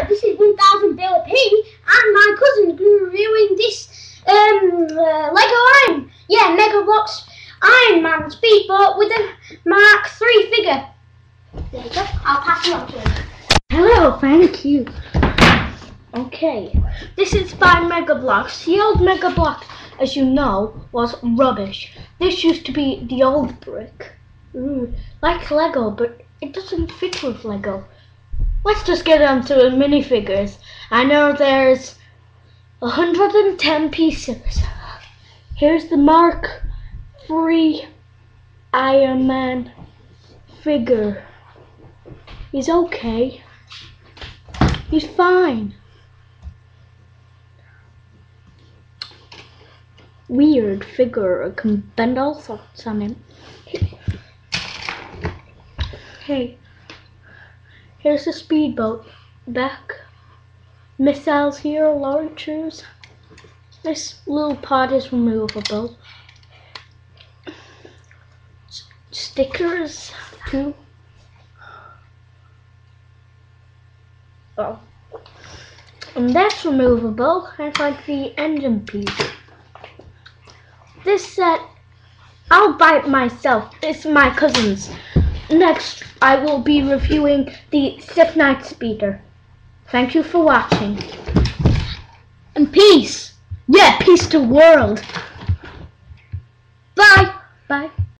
Alright, this is 1000 Bill P, and my cousin's reviewing this Lego Iron. Yeah, Mega Bloks Iron Man speedboat with a Mark III figure. There you go, I'll pass it on to him. Hello, thank you. Okay, this is by Mega Bloks. The old Mega Bloks, as you know, was rubbish. This used to be the old brick. Like Lego, but it doesn't fit with Lego. Let's just get on to the minifigures. I know there's 110 pieces. Here's the Mark III Iron Man figure. He's okay. He's fine. Weird figure. I can bend all sorts on him. Hey, here's the speedboat back. Missiles here, launchers. This little pod is removable. Stickers too. Oh, and that's removable. It's like the engine piece. This set, I'll buy it myself. It's my cousin's. Next, I will be reviewing the Sith Knight Speeder. Thank you for watching. And peace. Yeah, peace to the world. Bye. Bye.